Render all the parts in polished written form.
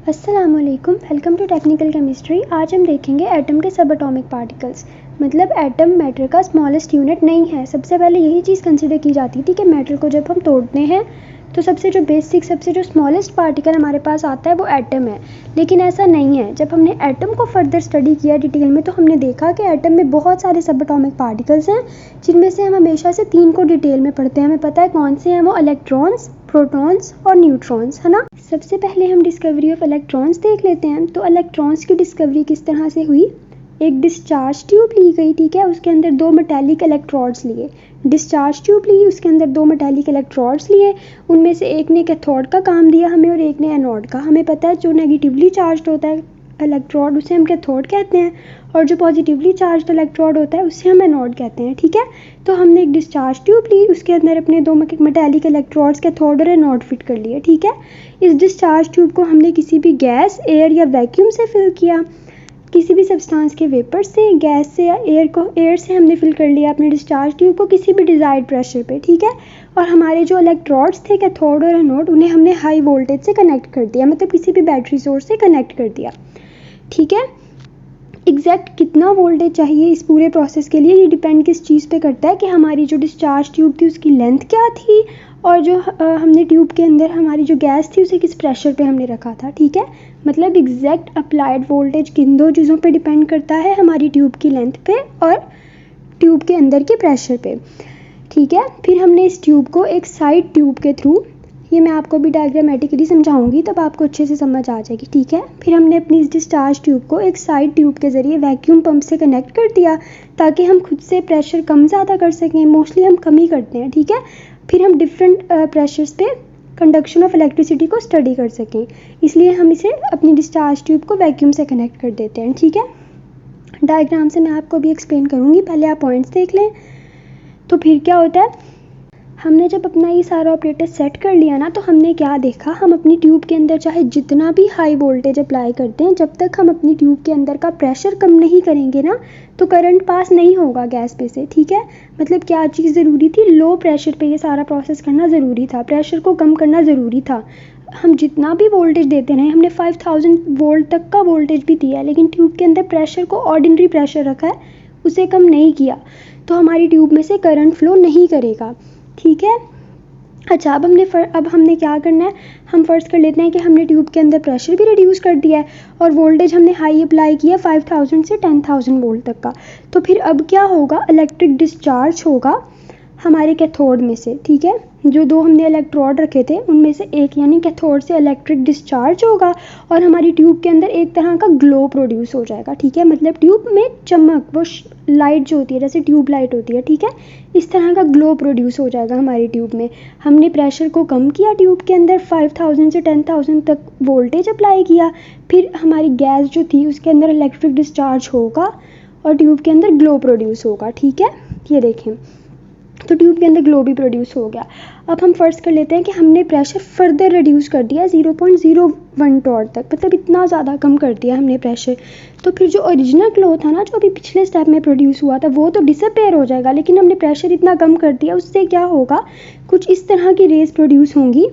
अस्सलामुअलैकुम, welcome to technical chemistry. आज हम देखेंगे एटम के सब एटॉमिक पार्टिकल्स। मतलब एटम मैटर का स्मॉलेस्ट यूनिट नहीं है। सबसे पहले यही चीज़ कंसिडर की जाती थी कि मैटर को जब हम तोड़ते हैं तो सबसे जो स्मॉलेस्ट पार्टिकल हमारे पास आता है वो एटम है, लेकिन ऐसा नहीं है। जब हमने एटम को फर्दर स्टडी किया डिटेल में तो हमने देखा कि एटम में बहुत सारे सब एटॉमिक पार्टिकल्स हैं, जिनमें से हम हमेशा से 3 को डिटेल में पढ़ते हैं। हमें पता है कौन से हैं, वो इलेक्ट्रॉन्स, प्रोटॉन्स और न्यूट्रॉन्स, है ना। सबसे पहले हम डिस्कवरी ऑफ इलेक्ट्रॉन्स देख लेते हैं। तो इलेक्ट्रॉन्स की डिस्कवरी किस तरह से हुई। एक डिस्चार्ज ट्यूब ली गई, ठीक है, उसके अंदर 2 मेटालिक इलेक्ट्रोड्स लिए। डिस्चार्ज ट्यूब ली, उसके अंदर 2 मेटालिक इलेक्ट्रोड्स लिए। उनमें से एक ने कैथोड का काम दिया हमें और एक ने एनोड का। हमें पता है जो नेगेटिवली चार्ज होता है इलेक्ट्रोड उसे हम कैथोड कहते हैं, और जो पॉजिटिवली चार्ज इलेक्ट्रोड होता है उसे हम एनोड कहते हैं, ठीक है। तो हमने एक डिस्चार्ज ट्यूब ली, उसके अंदर अपने 2 मेटालिक इलेक्ट्रोड्स कैथोड और एनोड फिट कर लिए, ठीक है। इस डिस्चार्ज ट्यूब को हमने किसी भी गैस, एयर या वैक्यूम से फिल किया। किसी भी सब्सटेंस के वेपर से, गैस से या एयर से हमने फिल कर लिया अपने डिस्चार्ज ट्यूब को किसी भी डिजायर्ड प्रेशर पे, ठीक है। और हमारे जो इलेक्ट्रोड्स थे कैथोड और एनोड, उन्हें हमने हाई वोल्टेज से कनेक्ट कर दिया, मतलब किसी भी बैटरी सोर्स से कनेक्ट कर दिया, ठीक है। एग्जैक्ट कितना वोल्टेज चाहिए इस पूरे प्रोसेस के लिए, ये डिपेंड किस चीज़ पे करता है कि हमारी जो डिस्चार्ज ट्यूब थी उसकी लेंथ क्या थी, और जो हमने ट्यूब के अंदर हमारी जो गैस थी उसे किस प्रेशर पे हमने रखा था, ठीक है। मतलब एग्जैक्ट अप्लाइड वोल्टेज किन 2 चीज़ों पे डिपेंड करता है, हमारी ट्यूब की लेंथ पे और ट्यूब के अंदर के प्रेशर पे, ठीक है। फिर हमने इस ट्यूब को एक साइड ट्यूब के थ्रू, ये मैं आपको भी डायग्रामेटिकली समझाऊंगी तब आपको अच्छे से समझ आ जाएगी, ठीक है। फिर हमने अपनी इस डिस्चार्ज ट्यूब को एक साइड ट्यूब के ज़रिए वैक्यूम पंप से कनेक्ट कर दिया, ताकि हम खुद से प्रेशर कम ज़्यादा कर सकें। मोस्टली हम कम ही करते हैं, ठीक है। फिर हम डिफरेंट प्रेशर्स पे कंडक्शन ऑफ इलेक्ट्रिसिटी को स्टडी कर सकें, इसलिए हम इसे अपनी डिस्चार्ज ट्यूब को वैक्यूम से कनेक्ट कर देते हैं, ठीक है। डायग्राम से मैं आपको भी एक्सप्लेन करूँगी, पहले आप पॉइंट्स देख लें। तो फिर क्या होता है, हमने जब अपना ये सारा ऑपरेटर सेट कर लिया ना, तो हमने क्या देखा, हम अपनी ट्यूब के अंदर चाहे जितना भी हाई वोल्टेज अप्लाई करते हैं, जब तक हम अपनी ट्यूब के अंदर का प्रेशर कम नहीं करेंगे ना, तो करंट पास नहीं होगा गैस पे से, ठीक है। मतलब क्या चीज़ ज़रूरी थी, लो प्रेशर पे ये सारा प्रोसेस करना ज़रूरी था, प्रेशर को कम करना ज़रूरी था। हम जितना भी वोल्टेज देते रहे, हमने 5000 वोल्ट तक का वोल्टेज भी दिया है, लेकिन ट्यूब के अंदर प्रेशर को ऑर्डिनरी प्रेशर रखा है, उसे कम नहीं किया, तो हमारी ट्यूब में से करंट फ्लो नहीं करेगा, ठीक है। अच्छा, अब हमने क्या करना है, हम फर्स्ट कर लेते हैं कि हमने ट्यूब के अंदर प्रेशर भी रिड्यूस कर दिया है और वोल्टेज हमने हाई अप्लाई किया 5000 से 10000 वोल्ट तक का। तो फिर अब क्या होगा, इलेक्ट्रिक डिस्चार्ज होगा हमारे कैथोड में से, ठीक है। जो 2 हमने इलेक्ट्रोड रखे थे उनमें से एक यानी कैथोड से इलेक्ट्रिक डिस्चार्ज होगा और हमारी ट्यूब के अंदर एक तरह का ग्लो प्रोड्यूस हो जाएगा, ठीक है। मतलब ट्यूब में चमक, वो लाइट जो होती है जैसे ट्यूब लाइट होती है, ठीक है, इस तरह का ग्लो प्रोड्यूस हो जाएगा हमारी ट्यूब में। हमने प्रेशर को कम किया ट्यूब के अंदर, 5000 से 10000 तक वोल्टेज अप्लाई किया, फिर हमारी गैस जो थी उसके अंदर इलेक्ट्रिक डिस्चार्ज होगा और ट्यूब के अंदर ग्लो प्रोड्यूस होगा, ठीक है। ये देखें, तो ट्यूब के अंदर ग्लो भी प्रोड्यूस हो गया। अब हम फर्स्ट कर लेते हैं कि हमने प्रेशर फर्दर रिड्यूस कर दिया 0.01 टॉड तक, मतलब इतना ज़्यादा कम कर दिया हमने प्रेशर। तो फिर जो ओरिजिनल ग्लो था ना, जो अभी पिछले स्टेप में प्रोड्यूस हुआ था, वो तो डिसअपेयर हो जाएगा, लेकिन हमने प्रेशर इतना कम कर दिया, उससे क्या होगा, कुछ इस तरह की रेज प्रोड्यूस होंगी,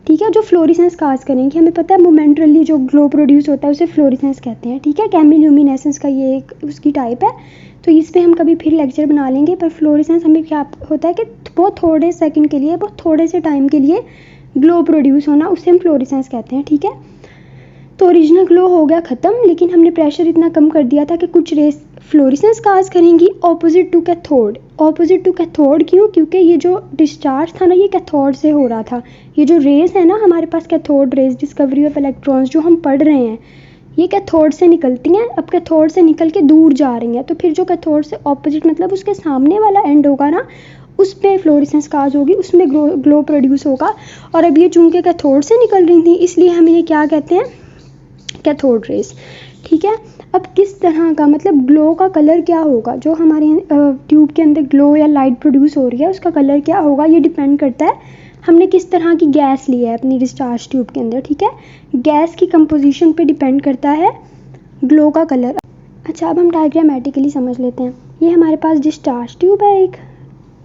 ठीक है, जो फ्लोरेसेंस काज करेंगी। हमें पता है मोमेंटरली जो ग्लो प्रोड्यूस होता है उसे फ्लोरेसेंस कहते हैं, ठीक है। केमिल्यूमिनेसेंस का ये एक उसकी टाइप है, तो इस पे हम कभी फिर लेक्चर बना लेंगे। पर फ्लोरेसेंस हमें क्या होता है कि बहुत थोड़े सेकंड के लिए, बहुत थोड़े से टाइम के लिए ग्लो प्रोड्यूस होना, उसे हम फ्लोरेसेंस कहते हैं, ठीक है। तो ओरिजिनल ग्लो हो गया ख़त्म, लेकिन हमने प्रेशर इतना कम कर दिया था कि कुछ रेस फ्लोरेसेंस काज करेंगी opposite to cathode. Opposite to cathode क्यों, क्योंकि ये जो डिस्चार्ज था ना, ये कैथोड से हो रहा था। ये जो रेस है ना हमारे पास, cathode rays, discovery of electrons जो हम पढ़ रहे हैं, ये कैथोड से निकलती हैं। अब कैथोड से निकल के दूर जा रही हैं, तो फिर जो कैथोड से ऑपोजिट, मतलब उसके सामने वाला एंड होगा ना, उस पर फ्लोरेसेंस काज होगी, उसमें ग्लो प्रोड्यूस होगा। और अब ये चूंकि कैथोड से निकल रही थी, इसलिए हम इन्हें क्या कहते हैं, कैथोड रेस, ठीक है। अब किस तरह का, मतलब ग्लो का कलर क्या होगा, जो हमारे ट्यूब के अंदर ग्लो या लाइट प्रोड्यूस हो रही है उसका कलर क्या होगा, ये डिपेंड करता है हमने किस तरह की गैस ली है अपनी डिस्चार्ज ट्यूब के अंदर, ठीक है। गैस की कंपोजिशन पे डिपेंड करता है ग्लो का कलर। अच्छा, अब हम डायग्रामेटिकली समझ लेते हैं। ये हमारे पास डिस्चार्ज ट्यूब है एक,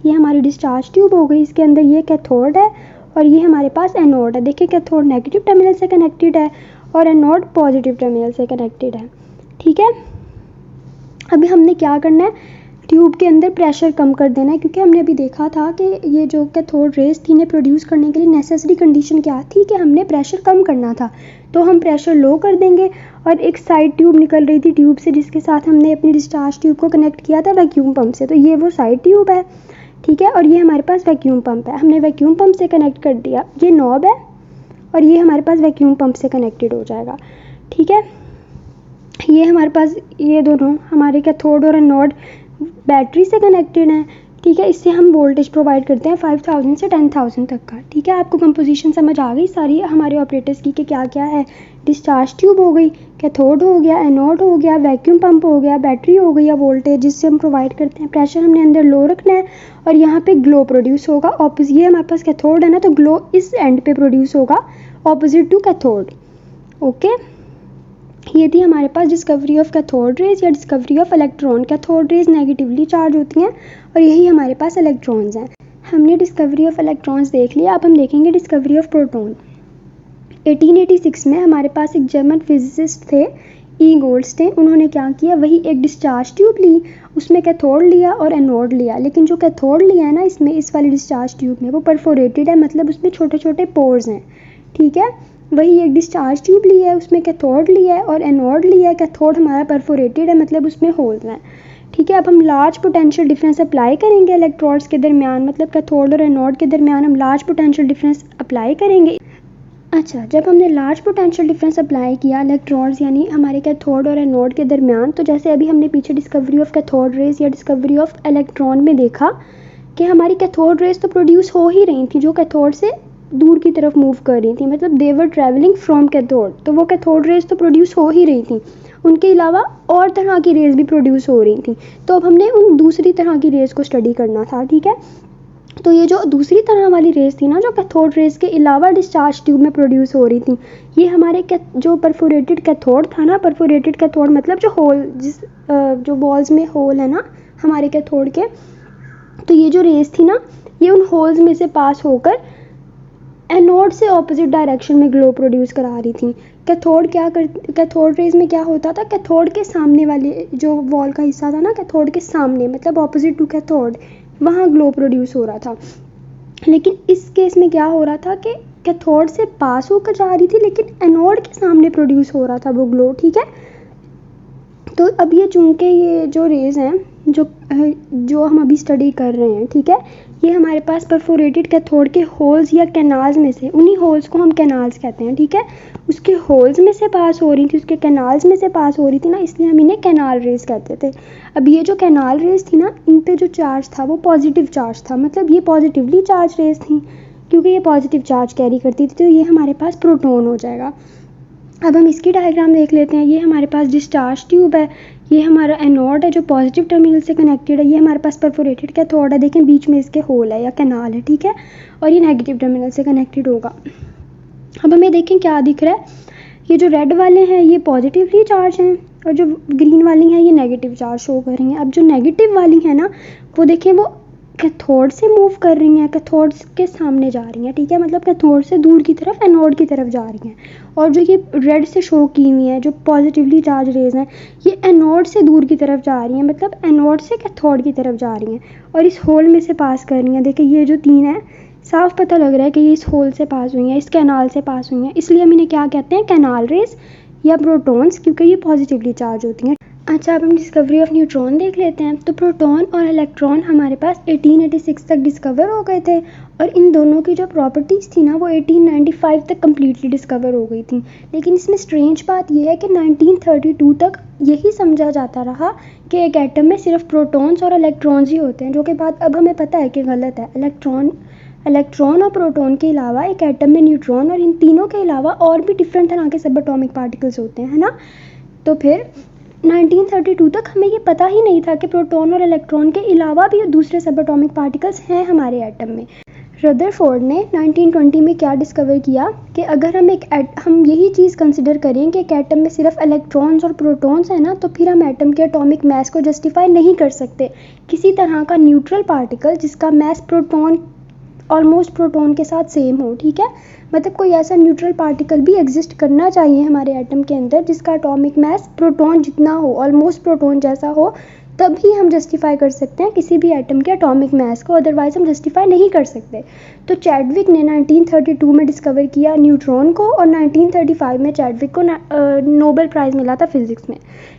ये हमारी डिस्चार्ज ट्यूब हो गई, इसके अंदर ये कैथोड है और ये हमारे पास एनोड है। देखिए कैथोड नेगेटिव टर्मिनल से कनेक्टेड है और एनोड पॉजिटिव टर्मिनल से कनेक्टेड है। ठीक है, अभी हमने क्या करना है, ट्यूब के अंदर प्रेशर कम कर देना है, क्योंकि हमने अभी देखा था कि ये जो कैथोड रेज थी इन्हें प्रोड्यूस करने के लिए नेसेसरी कंडीशन क्या थी कि हमने प्रेशर कम करना था। तो हम प्रेशर लो कर देंगे और एक साइड ट्यूब निकल रही थी ट्यूब से, जिसके साथ हमने अपनी डिस्चार्ज ट्यूब को कनेक्ट किया था वैक्यूम पंप से। तो ये वो साइड ट्यूब है, ठीक है, और ये हमारे पास वैक्यूम पंप है। हमने वैक्यूम पंप से कनेक्ट कर दिया, ये नॉब है और ये हमारे पास वैक्यूम पंप से कनेक्टेड हो जाएगा। ठीक है, ये हमारे पास ये दोनों हमारे कैथोड और एनोड बैटरी से कनेक्टेड हैं। ठीक है, इससे हम वोल्टेज प्रोवाइड करते हैं 5000 से 10,000 तक का। ठीक है, आपको कंपोजिशन समझ आ गई सारी हमारे ऑपरेटर्स की कि क्या क्या है। डिस्चार्ज ट्यूब हो गई, कैथोड हो गया, एनोड हो गया, वैक्यूम पंप हो गया, बैटरी हो गई या वोल्टेज जिससे हम प्रोवाइड करते हैं। प्रेशर हमने अंदर लो रखना है और यहाँ पे ग्लो प्रोड्यूस होगा ऑपोजिट। ये हमारे पास कैथोड है ना, तो ग्लो इस एंड पे प्रोड्यूस होगा ऑपोजिट टू कैथोड। ओके, ये थी हमारे पास डिस्कवरी ऑफ कैथोड रेज या discovery of electron. Cathode rays negatively charge होती हैं और यही हमारे पास इलेक्ट्रॉन्स हैं। हमने डिस्कवरी ऑफ इलेक्ट्रॉन्स देख लिया, अब हम देखेंगे डिस्कवरी ऑफ प्रोटॉन। 1886 में हमारे पास एक जर्मन फिजिसिस्ट थे, ई गोल्डस्टेन। उन्होंने क्या किया, वही एक डिस्चार्ज ट्यूब ली, उसमें कैथोड लिया और एनोड लिया। लेकिन जो कैथोड लिया है ना इसमें, इस वाली डिस्चार्ज ट्यूब में, वो परफोरेटेड है, मतलब उसमें छोटे छोटे पोर्स हैं। ठीक है, वही एक डिस्चार्ज ट्यूब लिया है, उसमें कैथोड लिया है और एनोड लिया है। कैथोड हमारा परफोरेटेड है, मतलब उसमें होल्स हैं। ठीक है, अब हम लार्ज पोटेंशियल डिफरेंस अप्लाई करेंगे इलेक्ट्रोड्स के दरमियान, मतलब कैथोड और एनोड के दरमियान हम लार्ज पोटेंशियल डिफरेंस अप्लाई करेंगे। अच्छा, जब हमने लार्ज पोटेंशियल डिफरेंस अप्लाई किया इलेक्ट्रोड्स यानी हमारे कैथोड और एनोड के दरमियान, तो जैसे अभी हमने पीछे डिस्कवरी ऑफ कैथोड रेज या डिस्कवरी ऑफ इलेक्ट्रॉन में देखा कि हमारी कैथोड रेज तो प्रोड्यूस हो ही रही थी, जो कैथोड से दूर की तरफ मूव कर रही थी, मतलब दे वर ट्रैवलिंग फ्रॉम कैथोड। तो वो कैथोड रेज तो प्रोड्यूस हो ही रही थी, उनके अलावा और तरह की रेज भी प्रोड्यूस हो रही थी। तो अब हमने उन दूसरी तरह की रेज को स्टडी करना था। ठीक है, तो ये जो दूसरी तरह वाली रेज थी ना, जो कैथोड रेज के अलावा डिस्चार्ज ट्यूब में प्रोड्यूस हो रही थी, ये हमारे जो परफोरेटेड कैथोड था ना, परफोरेटेड कैथोड मतलब जो होल, जो वॉल्स में होल है ना हमारे कैथोड के, तो ये जो रेज थी ना, ये उन होल्स में से पास होकर एनोड से ऑपोजिट डायरेक्शन में ग्लो प्रोड्यूस करा रही थी। कैथोड रेज में क्या होता था, कैथोड के सामने वाले जो वॉल का हिस्सा था ना, कैथोड के सामने मतलब ऑपोजिट टू कैथोड, वहाँ ग्लो प्रोड्यूस हो रहा था। लेकिन इस केस में क्या हो रहा था कि कैथोड से पास होकर जा रही थी, लेकिन एनोड के सामने प्रोड्यूस हो रहा था वो ग्लो। ठीक है, तो अब ये चूंकि ये जो रेज हैं जो हम अभी स्टडी कर रहे हैं, ठीक है, ये हमारे पास परफोरेटेड कैथोड के होल्स या कैनाल्स में से, उन्हीं होल्स को हम कैनाल्स कहते हैं। ठीक है, उसके होल्स में से पास हो रही थी, उसके कैनाल्स में से पास हो रही थी ना, इसलिए हम इन्हें कैनाल रेज कहते थे। अब ये जो कैनाल रेज थी ना, इन पे जो चार्ज था वो पॉजिटिव चार्ज था, मतलब ये पॉजिटिवली चार्ज रेज थी, क्योंकि ये पॉजिटिव चार्ज कैरी करती थी, तो ये हमारे पास प्रोटॉन हो जाएगा। अब हम इसकी डायग्राम देख लेते हैं। ये हमारे पास डिस्चार्ज ट्यूब है, ये हमारा एनोड है जो पॉजिटिव टर्मिनल से कनेक्टेड है, ये हमारे पास परफोरेटेड कैथोड है, देखें बीच में इसके होल है या कैनाल है। ठीक है, और ये नेगेटिव टर्मिनल से कनेक्टेड होगा। अब हमें देखें क्या दिख रहा है, ये जो रेड वाले हैं ये पॉजिटिवली चार्ज हैं और जो ग्रीन वाली हैं ये नेगेटिव चार्ज शो कर रही हैं। अब जो नेगेटिव वाली हैं ना, वो देखें वो कैथोड से मूव कर रही हैं, कैथोड के सामने जा रही हैं। ठीक है, मतलब कैथोड से दूर की तरफ एनोड की तरफ जा रही हैं। और जो ये रेड से शो की हुई है जो पॉजिटिवली चार्ज रेज हैं, ये एनोड से दूर की तरफ जा रही हैं, मतलब एनोड से कैथोड की तरफ जा रही हैं और इस होल में से पास कर रही हैं। देखिए ये जो तीन है, साफ पता लग रहा है कि ये इस होल से पास हुई हैं, इस कैनाल से पास हुई हैं, इसलिए हम इन्हें क्या कहते हैं, कैनाल रेज या प्रोटॉन्स, क्योंकि ये पॉजिटिवली चार्ज होती हैं। अच्छा, अब हम डिस्कवरी ऑफ न्यूट्रॉन देख लेते हैं। तो प्रोटॉन और इलेक्ट्रॉन हमारे पास 1886 तक डिस्कवर हो गए थे और इन दोनों की जो प्रॉपर्टीज़ थी ना वो 1895 तक कम्प्लीटली डिस्कवर हो गई थी। लेकिन इसमें स्ट्रेंज बात यह है कि 1932 तक यही समझा जाता रहा कि एक एटम में सिर्फ प्रोटॉन्स और इलेक्ट्रॉन्स ही होते हैं, जो कि बात अब हमें पता है कि गलत है। इलेक्ट्रॉन और प्रोटॉन के अलावा एक एटम में न्यूट्रॉन और इन तीनों के अलावा और भी डिफरेंट तरह के सब एटॉमिक पार्टिकल्स होते हैं, है ना। तो फिर 1932 तक हमें ये पता ही नहीं था कि प्रोटॉन और इलेक्ट्रॉन के अलावा भी दूसरे सब एटॉमिक पार्टिकल्स हैं हमारे एटम में। रदरफोर्ड ने 1920 में क्या डिस्कवर किया कि अगर हम यही चीज़ कंसिडर करें कि एक एटम में सिर्फ इलेक्ट्रॉन्स और प्रोटॉन्स हैं ना, तो फिर हम एटम के एटॉमिक मास को जस्टिफाई नहीं कर सकते। किसी तरह का न्यूट्रल पार्टिकल जिसका मास प्रोटॉन ऑलमोस्ट प्रोटॉन के साथ सेम हो, ठीक है। मतलब कोई ऐसा न्यूट्रल पार्टिकल भी एग्जिस्ट करना चाहिए हमारे एटम के अंदर जिसका एटॉमिक मास प्रोटॉन जितना हो, ऑलमोस्ट प्रोटॉन जैसा हो, तभी हम जस्टिफाई कर सकते हैं किसी भी एटम के एटॉमिक मास को, अदरवाइज हम जस्टिफाई नहीं कर सकते। तो चैडविक ने 1932 में डिस्कवर किया न्यूट्रॉन को, और 1935 में चैडविक को नोबेल प्राइज़ मिला था फिजिक्स में,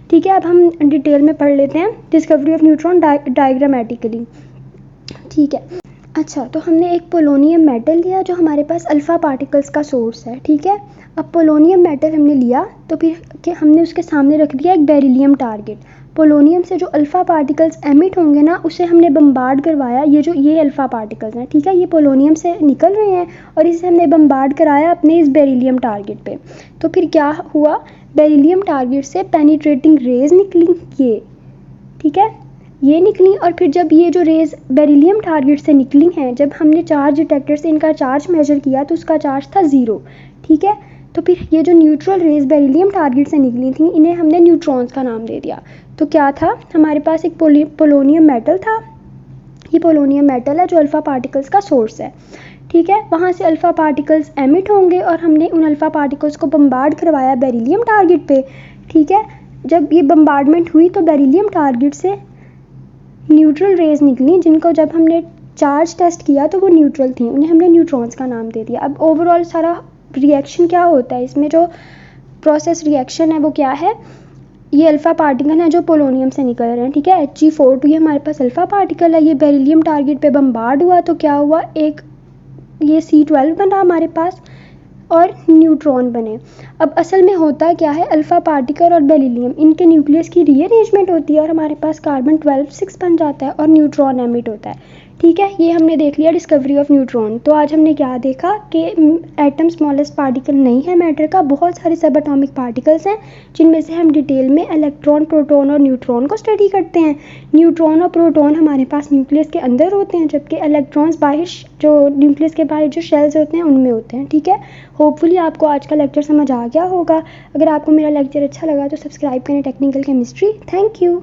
ठीक है। अब हम डिटेल में पढ़ लेते हैं डिस्कवरी ऑफ न्यूट्रॉन डायग्रामेटिकली, ठीक है। अच्छा, तो हमने एक पोलोनियम मेटल लिया जो हमारे पास अल्फ़ा पार्टिकल्स का सोर्स है, ठीक है। अब पोलोनियम मेटल हमने लिया तो फिर हमने उसके सामने रख दिया एक बेरिलियम टारगेट। पोलोनियम से जो अल्फ़ा पार्टिकल्स एमिट होंगे ना, उसे हमने बम्बार्ड करवाया। ये अल्फ़ा पार्टिकल्स हैं, ठीक है, ये पोलोनियम से निकल रहे हैं और इसे हमने बम्बार्ड कराया अपने इस बेरिलियम टारगेट पे। तो फिर क्या हुआ, बेरिलियम टारगेट से पेनिट्रेटिंग रेज निकली, ये ठीक है, ये निकली। और फिर जब ये जो रेज बेरिलियम टारगेट से निकली हैं, जब हमने चार्ज डिटेक्टर से इनका चार्ज मेजर किया तो उसका चार्ज था 0, ठीक है। तो फिर ये जो न्यूट्रल रेज बेरिलियम टारगेट से निकली थी, इन्हें हमने न्यूट्रॉन्स का नाम दे दिया। तो क्या था, हमारे पास एक पोलोनियम मेटल था, ये पोलोनियम मेटल है जो अल्फ़ा पार्टिकल्स का सोर्स है, ठीक है। वहाँ से अल्फ़ा पार्टिकल्स एमिट होंगे और हमने उन अल्फ़ा पार्टिकल्स को बम्बार्ड करवाया बेरिलियम टारगेट पे, ठीक है। जब ये बम्बार्डमेंट हुई तो बेरिलियम टारगेट से न्यूट्रल रेज निकली, जिनको जब हमने चार्ज टेस्ट किया तो वो न्यूट्रल थी, उन्हें हमने न्यूट्रॉन्स का नाम दे दिया। अब ओवरऑल सारा रिएक्शन क्या होता है, इसमें जो प्रोसेस रिएक्शन है वो क्या है, ये अल्फ़ा पार्टिकल है जो पोलोनियम से निकल रहे हैं, ठीक है। Hg42 ये हमारे पास अल्फ़ा पार्टिकल है, ये बेरिलियम टारगेट पे बम्बार्ड हुआ तो क्या हुआ, एक ये C12 बना हमारे पास और न्यूट्रॉन बने। अब असल में होता क्या है, अल्फ़ा पार्टिकल और बेरिलियम इनके न्यूक्लियस की रीअरेंजमेंट होती है और हमारे पास कार्बन 12 बन जाता है और न्यूट्रॉन एमिट होता है, ठीक है। ये हमने देख लिया डिस्कवरी ऑफ न्यूट्रॉन। तो आज हमने क्या देखा कि एटम स्मॉलेस्ट पार्टिकल नहीं है मैटर का, बहुत सारे सब एटॉमिक पार्टिकल्स हैं जिनमें से हम डिटेल में इलेक्ट्रॉन, प्रोटॉन और न्यूट्रॉन को स्टडी करते हैं। न्यूट्रॉन और प्रोटॉन हमारे पास न्यूक्लियस के अंदर होते हैं, जबकि इलेक्ट्रॉन्स बाहर जो न्यूक्लियस के बाहर जो शेल्स होते हैं उनमें होते हैं, ठीक है। होपफुली आपको आज का लेक्चर समझ आ गया होगा। अगर आपको मेरा लेक्चर अच्छा लगा तो सब्सक्राइब करें टेक्निकल केमिस्ट्री। Thank you.